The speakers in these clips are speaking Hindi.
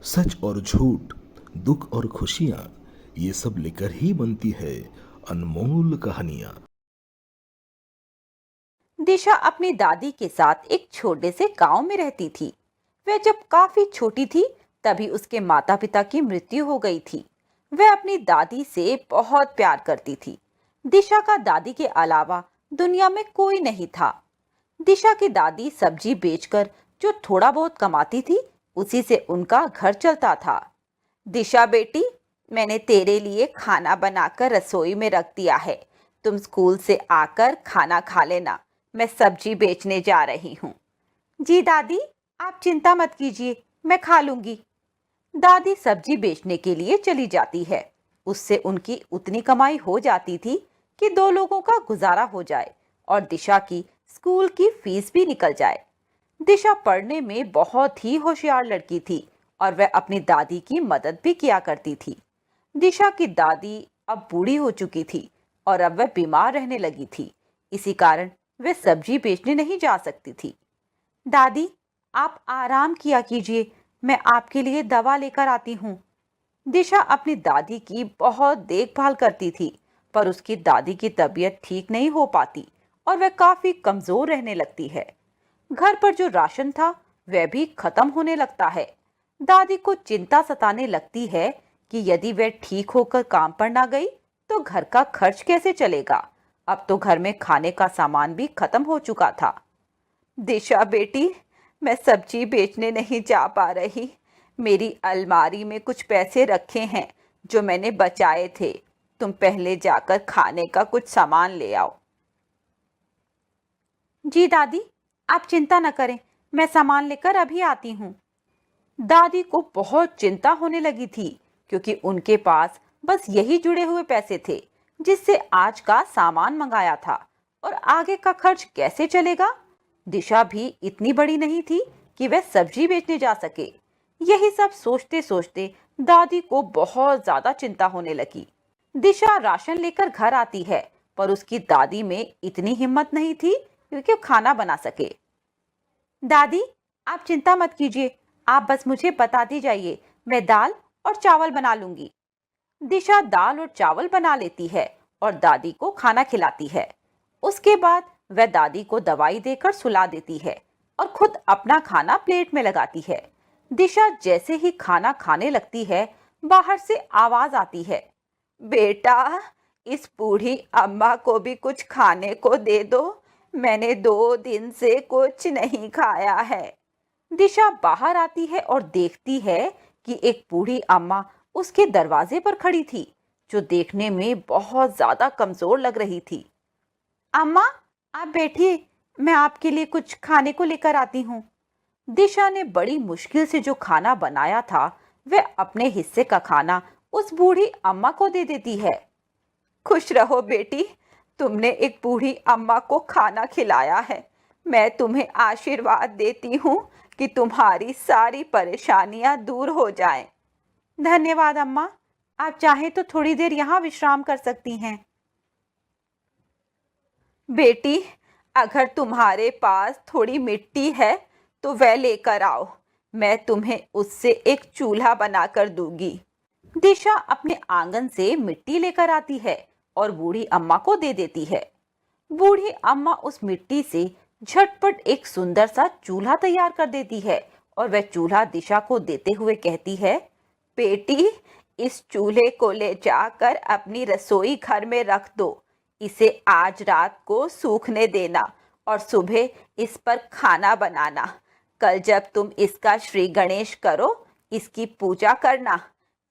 सच और झूठ, दुख और खुशियां, ये सब लेकर ही बनती है अनमोल कहानियां। दिशा अपनी दादी के साथ एक छोटे से गांव में रहती थी। वह जब काफी छोटी थी तभी उसके माता पिता की मृत्यु हो गई थी। वह अपनी दादी से बहुत प्यार करती थी। दिशा का दादी के अलावा दुनिया में कोई नहीं था। दिशा की दादी सब्जी बेचकर जो थोड़ा बहुत कमाती थी उसी से उनका घर चलता था। दिशा बेटी, मैंने तेरे लिए खाना बनाकर रसोई में रख दिया है। तुम स्कूल से आकर खाना खा लेना। मैं सब्जी बेचने जा रही हूँ। जी दादी, आप चिंता मत कीजिए, मैं खा लूंगी। दादी सब्जी बेचने के लिए चली जाती है। उससे उनकी उतनी कमाई हो जाती थी कि दो लोगों का गुजारा हो जाए और दिशा की स्कूल की फीस भी निकल जाए। दिशा पढ़ने में बहुत ही होशियार लड़की थी और वह अपनी दादी की मदद भी किया करती थी। दिशा की दादी अब बूढ़ी हो चुकी थी और अब वह बीमार रहने लगी थी। इसी कारण वह सब्जी बेचने नहीं जा सकती थी। दादी, आप आराम किया कीजिए, मैं आपके लिए दवा लेकर आती हूँ। दिशा अपनी दादी की बहुत देखभाल करती थी, पर उसकी दादी की तबीयत ठीक नहीं हो पाती और वह काफी कमजोर रहने लगती है। घर पर जो राशन था वह भी खत्म होने लगता है। दादी को चिंता सताने लगती है कि यदि वह ठीक होकर काम पर ना गई तो घर का खर्च कैसे चलेगा। अब तो घर में खाने का सामान भी खत्म हो चुका था। दिशा बेटी, मैं सब्जी बेचने नहीं जा पा रही। मेरी अलमारी में कुछ पैसे रखे हैं जो मैंने बचाए थे। तुम पहले जाकर खाने का कुछ सामान ले आओ। जी दादी, आप चिंता न करें, मैं सामान लेकर अभी आती हूँ। दादी को बहुत चिंता होने लगी थी क्योंकि उनके पास बस यही जुड़े हुए पैसे थे जिससे आज का सामान मंगाया था, और आगे का खर्च कैसे चलेगा। दिशा भी इतनी बड़ी नहीं थी कि वह सब्जी बेचने जा सके। यही सब सोचते सोचते दादी को बहुत ज्यादा चिंता होने लगी। दिशा राशन लेकर घर आती है, पर उसकी दादी में इतनी हिम्मत नहीं थी क्योंकि वो खाना बना सके। दादी, आप चिंता मत कीजिए, आप बस मुझे बताती जाइए, मैं दाल और चावल बना लूंगी। दिशा दाल और चावल बना लेती है और दादी को खाना खिलाती है। उसके बाद वह दादी को दवाई देकर सुला देती है और खुद अपना खाना प्लेट में लगाती है। दिशा जैसे ही खाना खाने लगती है, बाहर से आवाज आती है, बेटा, इस बूढ़ी अम्मा को भी कुछ खाने को दे दो। मैंने 2 दिन से कुछ नहीं खाया है। दिशा बाहर आती है और देखती है कि एक बूढ़ी अम्मा उसके दरवाजे पर खड़ी थी, जो देखने में बहुत ज्यादा कमजोर लग रही थी। अम्मा, आप बैठिए, मैं आपके लिए कुछ खाने को लेकर आती हूँ। दिशा ने बड़ी मुश्किल से जो खाना बनाया था वह अपने हिस्से का खाना उस बूढ़ी अम्मा को दे देती है। खुश रहो बेटी, तुमने एक बूढ़ी अम्मा को खाना खिलाया है। मैं तुम्हें आशीर्वाद देती हूँ कि तुम्हारी सारी परेशानियां दूर हो जाएं। धन्यवाद अम्मा, आप चाहें तो थोड़ी देर यहाँ विश्राम कर सकती हैं। बेटी, अगर तुम्हारे पास थोड़ी मिट्टी है तो वह लेकर आओ। मैं तुम्हें उससे एक चूल्हा बनाकर दूंगी। दिशा अपने आंगन से मिट्टी लेकर आती है और बूढ़ी अम्मा को दे देती है। बूढ़ी अम्मा उस मिट्टी से झटपट एक सुंदर सा चूल्हा तैयार कर देती है और वह चूल्हा दिशा को देते हुए कहती है, बेटी, इस चूल्हे को ले जाकर अपनी रसोई घर में रख दो। इसे आज रात को सूखने देना और सुबह इस पर खाना बनाना। कल जब तुम इसका श्री गणेश करो, इसकी पूजा करना।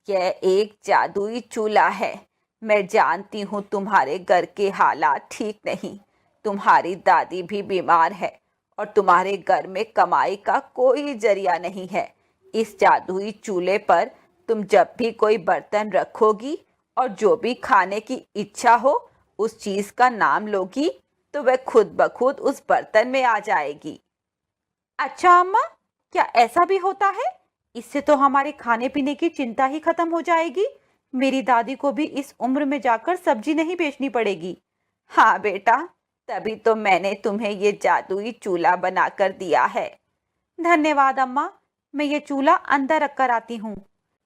यह एक जादुई चूल्हा है। मैं जानती हूँ तुम्हारे घर के हालात ठीक नहीं। तुम्हारी दादी भी बीमार है और तुम्हारे घर में कमाई का कोई जरिया नहीं है। इस जादुई चूल्हे पर तुम जब भी कोई बर्तन रखोगी और जो भी खाने की इच्छा हो उस चीज का नाम लोगी तो वह खुद ब खुद उस बर्तन में आ जाएगी। अच्छा अम्मा, क्या ऐसा भी होता है? इससे तो हमारे खाने पीने की चिंता ही खत्म हो जाएगी। मेरी दादी को भी इस उम्र में जाकर सब्जी नहीं बेचनी पड़ेगी। हाँ बेटा, तभी तो मैंने तुम्हें ये जादुई चूल्हा बनाकर दिया है। धन्यवाद अम्मा, मैं ये चूल्हा अंदर रखकर आती हूँ।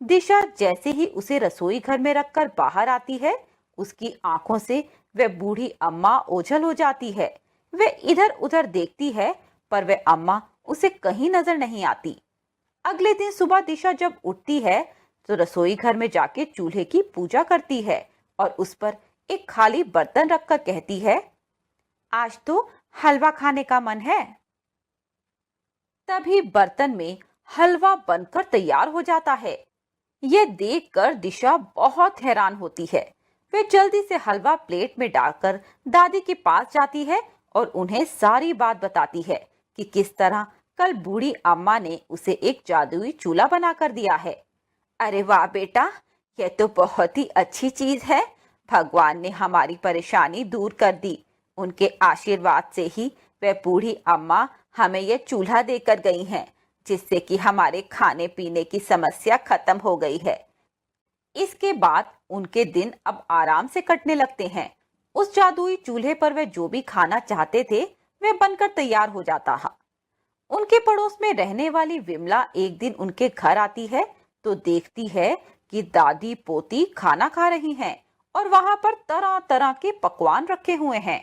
दिशा जैसे ही उसे रसोई घर में रखकर बाहर आती है, उसकी आंखों से वह बूढ़ी अम्मा ओझल हो जाती है। वह इधर उधर देखती है, पर वह अम्मा उसे कहीं नजर नहीं आती। अगले दिन सुबह दिशा जब उठती है तो रसोई घर में जाके चूल्हे की पूजा करती है और उस पर एक खाली बर्तन रखकर कहती है, आज तो हलवा खाने का मन है। तभी बर्तन में हलवा बनकर तैयार हो जाता है। यह देखकर दिशा बहुत हैरान होती है। वह जल्दी से हलवा प्लेट में डालकर दादी के पास जाती है और उन्हें सारी बात बताती है कि किस तरह कल बूढ़ी अम्मा ने उसे एक जादुई चूल्हा बनाकर दिया है। अरे वाह बेटा, यह तो बहुत ही अच्छी चीज है। भगवान ने हमारी परेशानी दूर कर दी। उनके आशीर्वाद से ही वह बूढ़ी अम्मा हमें यह चूल्हा देकर गई हैं, जिससे कि हमारे खाने पीने की समस्या खत्म हो गई है। इसके बाद उनके दिन अब आराम से कटने लगते हैं। उस जादुई चूल्हे पर वे जो भी खाना चाहते थे वह बनकर तैयार हो जाता है। उनके पड़ोस में रहने वाली विमला एक दिन उनके घर आती है तो देखती है कि दादी पोती खाना खा रही हैं और वहां पर तरह तरह के पकवान रखे हुए हैं।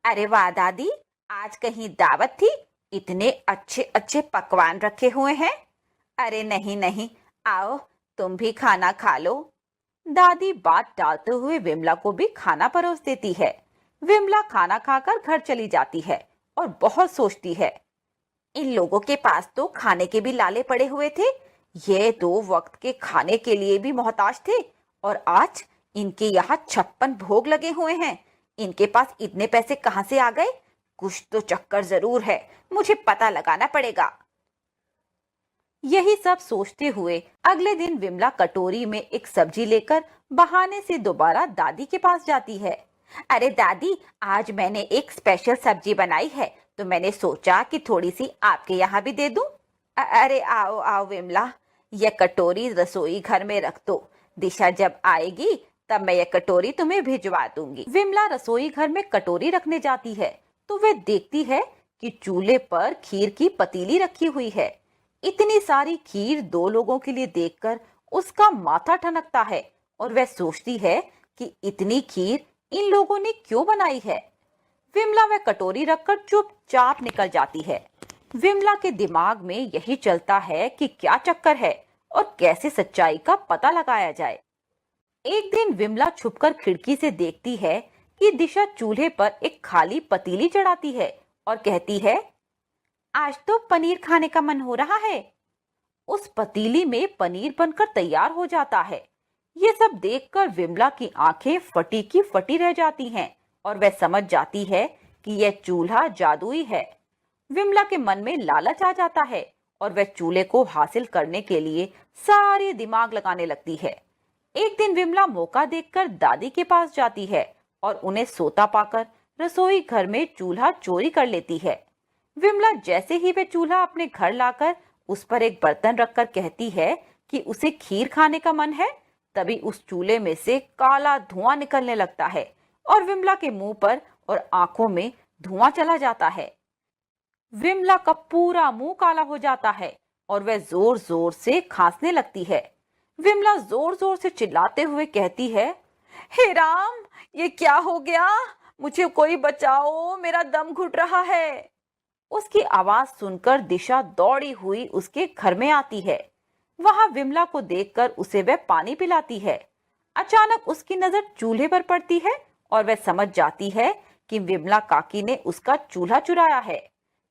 अरे वाह दादी, आज कहीं दावत थी? इतने अच्छे अच्छे पकवान रखे हुए हैं। अरे नहीं नहीं, आओ तुम भी खाना खा लो। दादी बात टालते हुए विमला को भी खाना परोस देती है। विमला खाना खाकर घर चली जाती है और बहुत सोचती है, इन लोगों के पास तो खाने के भी लाले पड़े हुए थे। ये दो वक्त के खाने के लिए भी मोहताज थे और आज इनके यहाँ 56 भोग लगे हुए हैं। इनके पास इतने पैसे कहाँ से आ गए? कुछ तो चक्कर जरूर है, मुझे पता लगाना पड़ेगा। यही सब सोचते हुए अगले दिन विमला कटोरी में एक सब्जी लेकर बहाने से दोबारा दादी के पास जाती है। अरे दादी, आज मैंने एक स्पेशल सब्जी बनाई है, तो मैंने सोचा कि थोड़ी सी आपके यहाँ भी दे दूं। अरे आओ आओ विमला, यह कटोरी रसोई घर में रख दो। दिशा जब आएगी तब मैं यह कटोरी तुम्हें भिजवा दूंगी। विमला रसोई घर में कटोरी रखने जाती है तो वह देखती है कि चूल्हे पर खीर की पतीली रखी हुई है। इतनी सारी खीर 2 लोगों के लिए देखकर उसका माथा ठनकता है और वह सोचती है कि इतनी खीर इन लोगों ने क्यों बनाई है। विमला वह कटोरी रखकर चुपचाप निकल जाती है। विमला के दिमाग में यही चलता है कि क्या चक्कर है और कैसे सच्चाई का पता लगाया जाए। एक दिन विमला छुपकर खिड़की से देखती है कि दिशा चूल्हे पर एक खाली पतीली चढ़ाती है और कहती है, आज तो पनीर खाने का मन हो रहा है। उस पतीली में पनीर बनकर तैयार हो जाता है। ये सब देखकर विमला की आंखें फटी की फटी रह जाती हैं और वह समझ जाती है कि यह चूल्हा जादुई है। विमला के मन में लालच आ जाता है और वह चूल्हे को हासिल करने के लिए सारे दिमाग लगाने लगती है। एक दिन विमला मौका देखकर दादी के पास जाती है और उन्हें सोता पाकर रसोई घर में चूल्हा चोरी कर लेती है। विमला जैसे ही वह चूल्हा अपने घर लाकर उस पर एक बर्तन रखकर कहती है कि उसे खीर खाने का मन है, तभी उस चूल्हे में से काला धुआं निकलने लगता है और विमला के मुंह पर और आंखों में धुआं चला जाता है। विमला का पूरा मुंह काला हो जाता है और वह जोर जोर से खांसने लगती है। विमला जोर जोर से चिल्लाते हुए कहती है, हे राम, ये क्या हो गया? मुझे कोई बचाओ, मेरा दम घुट रहा है। उसकी आवाज सुनकर दिशा दौड़ी हुई उसके घर में आती है। वहां विमला को देखकर उसे वह पानी पिलाती है। अचानक उसकी नजर चूल्हे पर पड़ती है और वह समझ जाती है कि विमला काकी ने उसका चूल्हा चुराया है।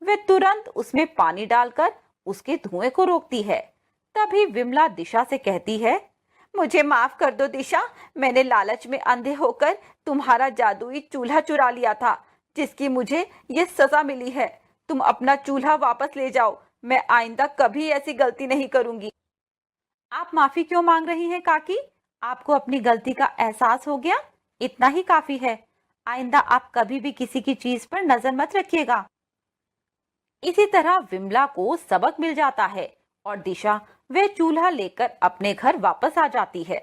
वह तुरंत उसमें पानी डालकर उसके धुएं को रोकती है। तभी विमला दिशा से कहती है, मुझे माफ कर दो दिशा, मैंने लालच में अंधे होकर तुम्हारा जादुई चूल्हा चुरा लिया था, जिसकी मुझे ये सजा मिली है। तुम अपना चूल्हा वापस ले जाओ, मैं आइंदा कभी ऐसी गलती नहीं करूंगी। आप माफी क्यों मांग रही हैं काकी? आपको अपनी गलती का एहसास हो गया, इतना ही काफी है। आइंदा आप कभी भी किसी की चीज पर नजर मत रखिएगा। इसी तरह विमला को सबक मिल जाता है और दिशा वह चूल्हा लेकर अपने घर वापस आ जाती है।